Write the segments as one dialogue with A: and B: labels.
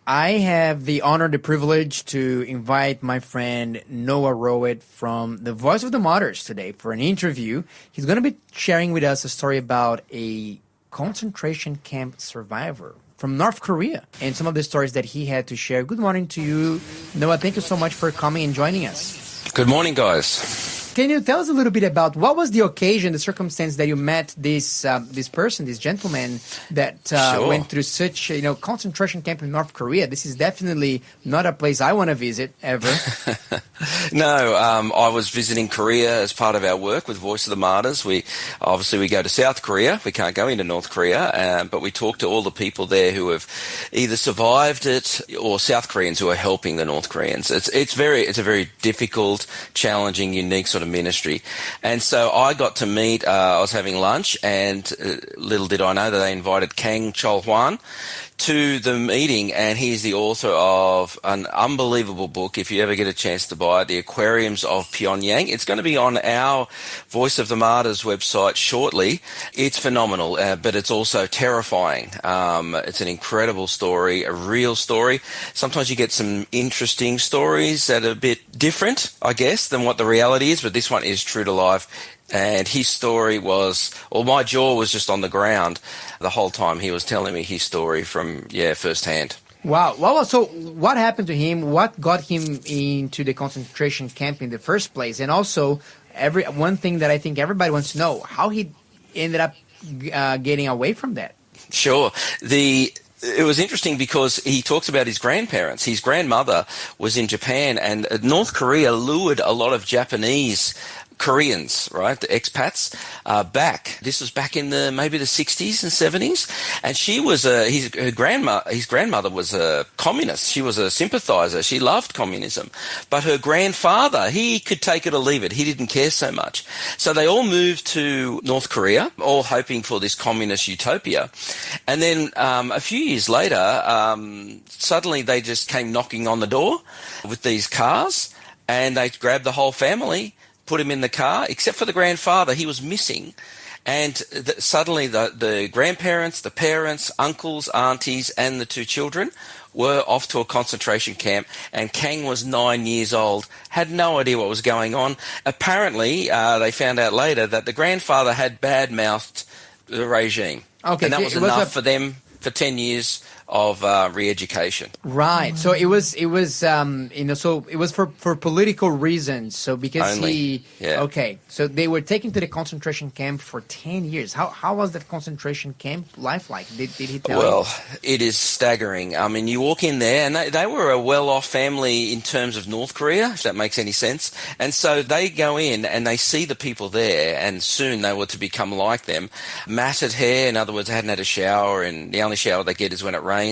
A: I have the honor, the privilege to invite my friend Noah Roet from the Voice of the Martyrs today for an interview. He's going to be sharing with us a story about a concentration camp survivor from North Korea and some of the stories that he had to share. Good morning to you, Noah. Thank you so much for coming and joining us.
B: Good morning, guys.
A: Can you tell us a little bit about what was the occasion, the circumstance that you met this person, this gentleman that
B: Sure.
A: went through such concentration camp in North Korea? This is definitely not a place I want to visit ever.
B: No, I was visiting Korea as part of our work with Voice of the Martyrs. We go to South Korea. We can't go into North Korea, but we talk to all the people there who have either survived it or South Koreans who are helping the North Koreans. It's a very difficult, challenging, unique sort of ministry. And so I got to meet, I was having lunch, and little did I know that they invited Kang Chol-hwan to the meeting, and he's the author of an unbelievable book. If you ever get a chance to buy it, The Aquariums of Pyongyang. It's going to be on our Voice of the Martyrs website shortly. It's phenomenal, but it's also terrifying. It's an incredible story, a real story. Sometimes you get some interesting stories that are a bit different, I guess, than what the reality is, but this one is true to life. And his story was, my jaw was just on the ground the whole time he was telling me his story from, firsthand.
A: Wow. Well, so what happened to him? What got him into the concentration camp in the first place? And also, one thing that I think everybody wants to know, how he ended up getting away from that.
B: Sure. It was interesting because he talks about his grandparents. His grandmother was in Japan, and North Korea lured a lot of Japanese Koreans, right, the expats, back. This was back in maybe the 60s and 70s, and she was his grandmother was a communist. She was a sympathizer. She loved communism, but her grandfather, he could take it or leave it. He didn't care so much. So they all moved to North Korea, all hoping for this communist utopia. And then a few years later, suddenly they just came knocking on the door with these cars, and they grabbed the whole family, put him in the car, except for the grandfather. He was missing. And suddenly the grandparents, the parents, uncles, aunties, and the two children were off to a concentration camp. And Kang was 9 years old, had no idea what was going on. Apparently, they found out later that the grandfather had bad-mouthed the regime.
A: Okay,
B: and that was enough for them for 10 years of re-education.
A: Right. So it was so it was for political reasons. So because okay. So they were taken to the concentration camp for 10 years. How was that concentration camp life like? Did he tell you?
B: Well, it is staggering. I mean, you walk in there, and they were a well-off family in terms of North Korea, if that makes any sense. And so they go in and they see the people there, and soon they were to become like them. Matted hair, in other words, they hadn't had a shower, and the only shower they get is when it rains.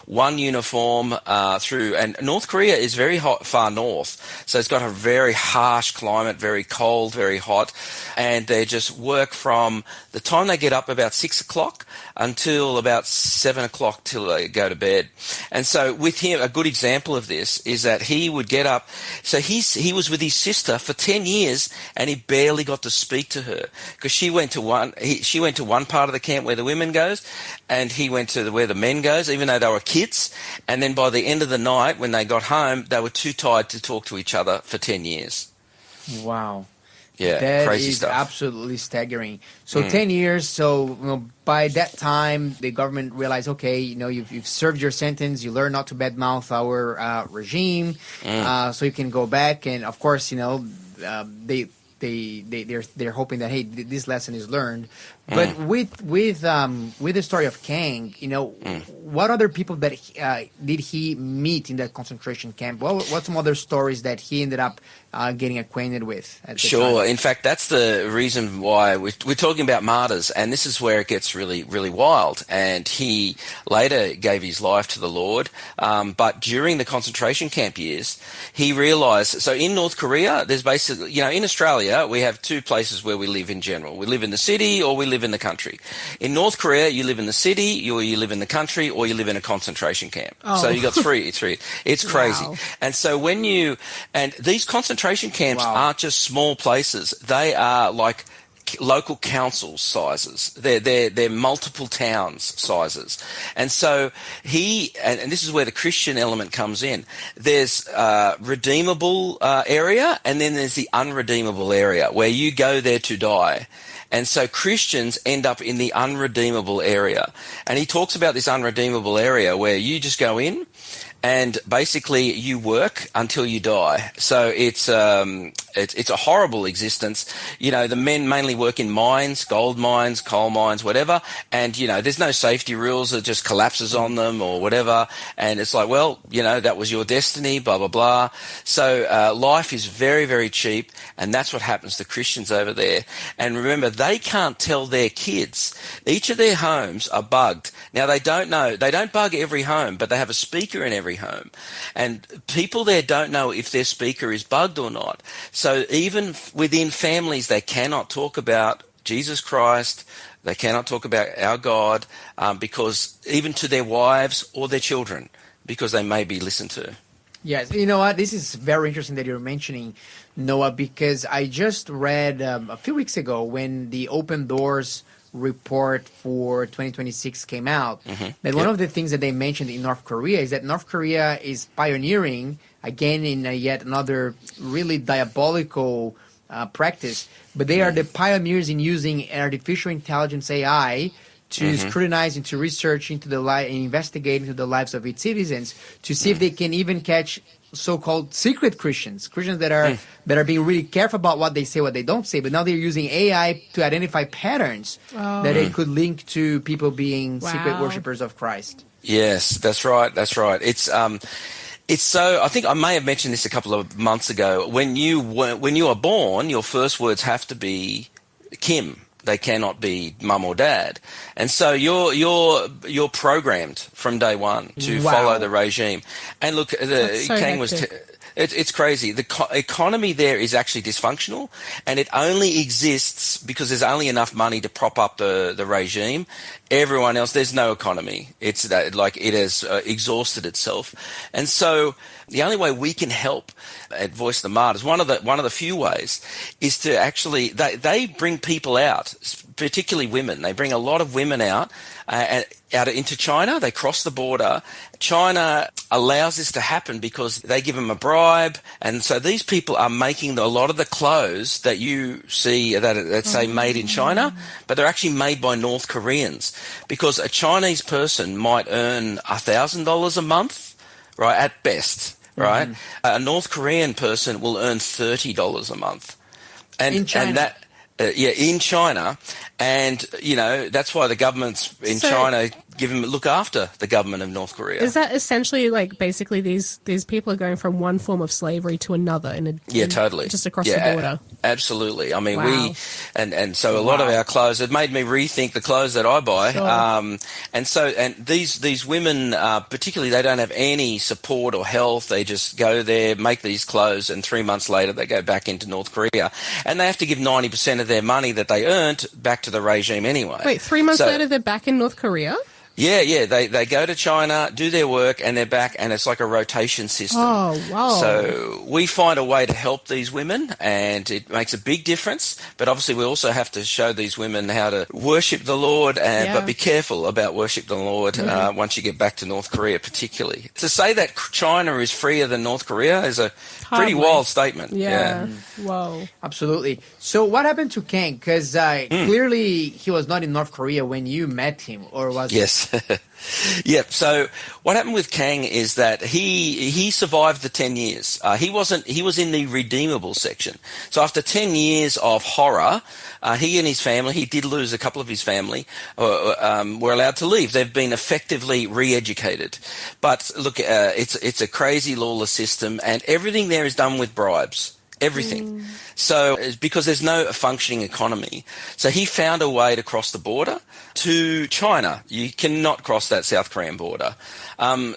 B: One uniform and North Korea is very hot, far north, so it's got a very harsh climate, very cold, very hot, and they just work from the time they get up about 6 o'clock until about 7 o'clock till they go to bed. And so with him, a good example of this is that he would get up. So he was with his sister for 10 years, and he barely got to speak to her because she went to one part of the camp where the women goes, and he went to where the men goes, even though they were kids. And then by the end of the night, when they got home, they were too tired to talk to each other for 10 years.
A: Wow.
B: Yeah,
A: that
B: crazy
A: is
B: stuff.
A: Absolutely staggering. So 10 years. So by that time, the government realized, okay, you've served your sentence. You learn not to badmouth our regime, so you can go back. And of course, they're hoping that, hey, this lesson is learned. But with the story of Kang, what other people that did he meet in that concentration camp? What some other stories that he ended up getting acquainted with at the time?
B: In fact, that's the reason why we're talking about martyrs, and this is where it gets really, really wild. And he later gave his life to the Lord, but during the concentration camp years, he realized, so in North Korea, there's basically, in Australia, we have two places where we live in general. We live in the city or we live in the country. In North Korea, you live in the city, or you live in the country, or you live in a concentration camp.
A: Oh.
B: So you got three. It's crazy.
A: Wow.
B: And so and these concentration camps aren't just small places. They are like local council sizes. They're multiple towns sizes. And so and this is where the Christian element comes in. There's redeemable area, and then there's the unredeemable area where you go there to die. And so Christians end up in the unredeemable area. And he talks about this unredeemable area where you just go in and basically you work until you die. So it's a horrible existence. You know, the men mainly work in mines, gold mines, coal mines, whatever. And, you know, there's no safety rules. It just collapses on them or whatever. And it's like, well, you know, that was your destiny, blah, blah, blah. So life is very, very cheap. And that's what happens to Christians over there. And remember, they can't tell their kids. Each of their homes are bugged. Now, they don't bug every home, but they have a speaker in every home. And people there don't know if their speaker is bugged or not. So even within families, they cannot talk about Jesus Christ. They cannot talk about our God because even to their wives or their children, because they may be listened to.
A: Yes, you know what? This is very interesting that you're mentioning, Noah, because I just read a few weeks ago when the Open Doors report for 2026 came out, that one of the things that they mentioned in North Korea is that North Korea is pioneering, again, in yet another really diabolical practice, but they are the pioneers in using artificial intelligence, AI, to scrutinize and to research into and investigate into the lives of its citizens to see if they can even catch so-called secret Christians that are being really careful about what they say, what they don't say. But now they're using AI to identify patterns that they could link to people being secret worshippers of Christ.
B: Yes, that's right. That's right. It's so. I think I may have mentioned this a couple of months ago. When you are born, your first words have to be Kim. They cannot be mum or dad. And so you're programmed from day one to follow the regime. And look, Kang was it's crazy. The economy there is actually dysfunctional, and it only exists because there's only enough money to prop up the regime. Everyone else, there's no economy. It's like it has exhausted itself. And so the only way we can help at Voice of the Martyrs, one of the few ways, is to actually they bring people out, particularly women. They bring a lot of women out into China. They cross the border. China allows this to happen because they give them a bribe, and so these people are making a lot of the clothes that you see that say made in China, but they're actually made by North Koreans, because a Chinese person might earn $1,000 a month, right, at best, right? A North Korean person will earn $30 a month, and
A: in China.
B: And that. In China, and you know that's why the governments in China look after the government of North Korea.
C: Is that essentially like basically these people are going from one form of slavery to another
B: totally just
C: across the border?
B: Absolutely. I mean, so a lot of our clothes, it made me rethink the clothes that I buy.
C: Sure.
B: And these women, particularly, they don't have any support or health. They just go there, make these clothes, and 3 months later they go back into North Korea, and they have to give 90% of their money that they earned back to the regime anyway.
C: Wait, 3 months later they're back in North Korea?
B: Yeah. They go to China, do their work, and they're back, and it's like a rotation system.
C: Oh, wow.
B: So we find a way to help these women, and it makes a big difference. But obviously we also have to show these women how to worship the Lord, but be careful about worship the Lord once you get back to North Korea, particularly. To say that China is freer than North Korea is a pretty wild statement.
C: Yeah. Whoa.
A: Absolutely. So what happened to Kang? Because clearly he was not in North Korea when you met him, or was
B: Yes. Yep. So what happened with Kang is that he survived the 10 years. He was in the redeemable section. So after 10 years of horror, he and his family, he did lose a couple of his family, were allowed to leave. They've been effectively re-educated. But look, it's a crazy lawless system, and everything there is done with bribes. Everything. So because there's no functioning economy. So he found a way to cross the border to China. You cannot cross that South Korean border.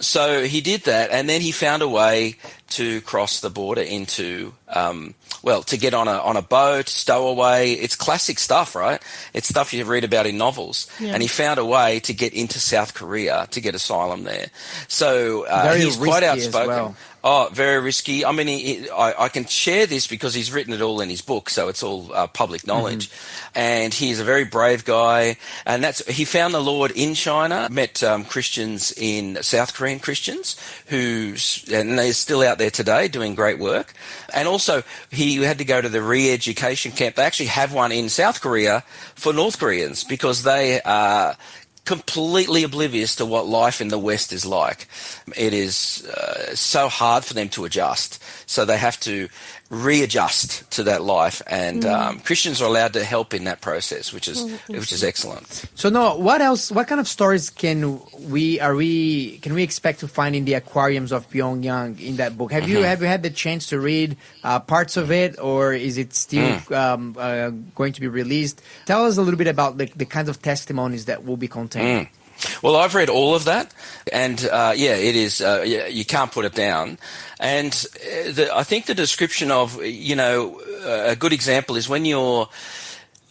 B: So he did that, and then he found a way to cross the border into, to get on a boat, stow away. It's classic stuff, right? It's stuff you read about in novels. Yeah. And he found a way to get into South Korea to get asylum there. So he's quite outspoken. Well. Oh, very risky. I mean, I can share this because he's written it all in his book, so it's all public knowledge. And he's a very brave guy. And he found the Lord in China, met Christians in South Korean Christians and they're still out there today doing great work. And also, he had to go to the re-education camp. They actually have one in South Korea for North Koreans because they are completely oblivious to what life in the West is like. It is so hard for them to adjust. So they have to readjust to that life, and Christians are allowed to help in that process, which is excellent.
A: So Noah, what else? What kind of stories can we expect to find in the aquariums of Pyongyang in that book? Have you had the chance to read parts of it, or is it still going to be released? Tell us a little bit about the kinds of testimonies that will be contained.
B: Well, I've read all of that, and it is. You can't put it down. And I think the description of, a good example is when you're.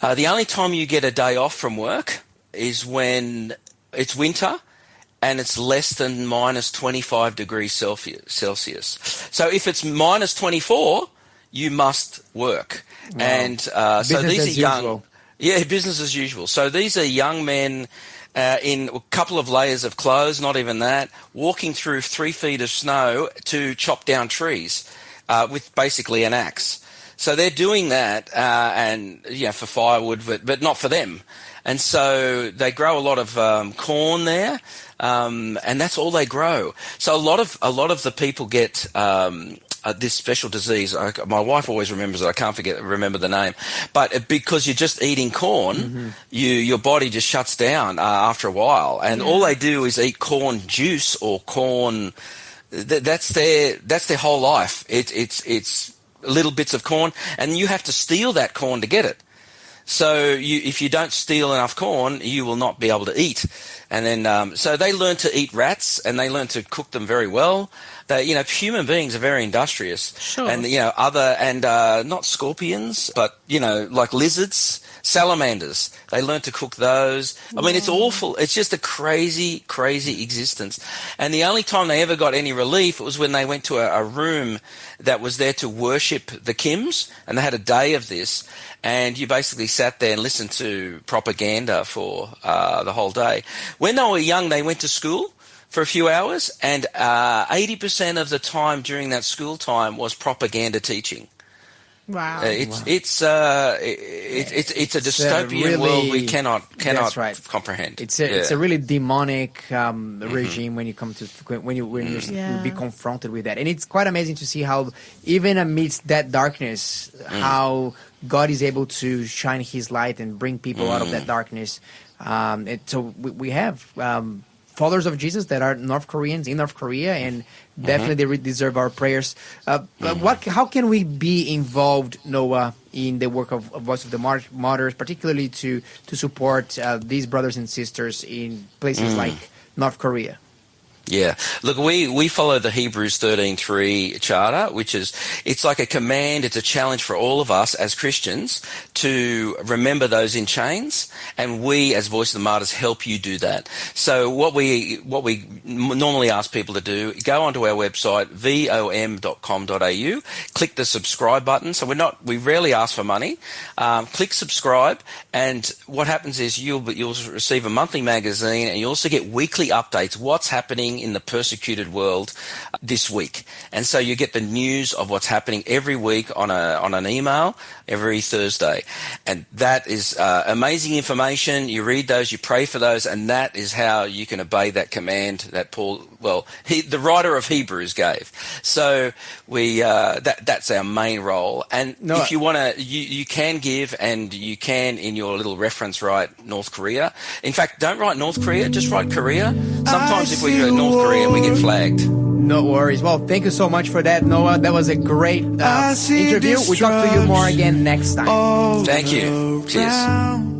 B: The only time you get a day off from work is when it's winter, and it's less than minus 25 degrees Celsius. So if it's minus 24, you must work. Wow. And so these are young. Usual. Yeah, business as usual. So these are young men. In a couple of layers of clothes, not even that, walking through 3 feet of snow to chop down trees with basically an axe. So they're doing that for firewood, but not for them. And so they grow a lot of corn there, and that's all they grow. So a lot of the people get this special disease. My wife always remembers it. I can't remember the name. But because you're just eating corn, your body just shuts down after a while. And all they do is eat corn juice or corn. That's their whole life. It's little bits of corn, and you have to steal that corn to get it. So if you don't steal enough corn, you will not be able to eat. And then so they learn to eat rats, and they learn to cook them very well. Human beings are very industrious.
C: Sure.
B: And not scorpions, but like lizards, salamanders. They learn to cook those. I mean, it's awful. It's just a crazy, crazy existence. And the only time they ever got any relief was when they went to a room that was there to worship the Kims, and they had a day of this. And you basically sat there and listened to propaganda for the whole day. When they were young, they went to school for a few hours, and 80% of the time during that school time was propaganda teaching.
C: Wow!
B: It's a dystopian world we cannot comprehend.
A: It's a really demonic regime when you come to you'll be confronted with that, and it's quite amazing to see how even amidst that darkness, how God is able to shine His light and bring people out of that darkness. So we have followers of Jesus that are North Koreans in North Korea, and definitely they deserve our prayers. How can we be involved, Noah, in the work of Voice of the Martyrs, particularly to support these brothers and sisters in places like North Korea?
B: Yeah. Look, we follow the Hebrews 13:3 charter, which is, it's like a command, it's a challenge for all of us as Christians to remember those in chains, and we as Voice of the Martyrs help you do that. So what we normally ask people to do, go onto our website, vom.com.au, click the subscribe button. So we rarely ask for money. Click subscribe, and what happens is you'll receive a monthly magazine, and you also get weekly updates, what's happening in the persecuted world this week. And so you get the news of what's happening every week on an email every Thursday. And that is amazing information. You read those, you pray for those, and that is how you can obey that command that Paul, the writer of Hebrews gave. So that's our main role. And if you want to, you can give, and you can, in your little reference, write North Korea. In fact, don't write North Korea, just write Korea. Sometimes if we go North Korea, we get flagged.
A: No worries. Well, thank you so much for that, Noah. That was a great interview. We'll talk to you more again next time.
B: Thank you. Cheers.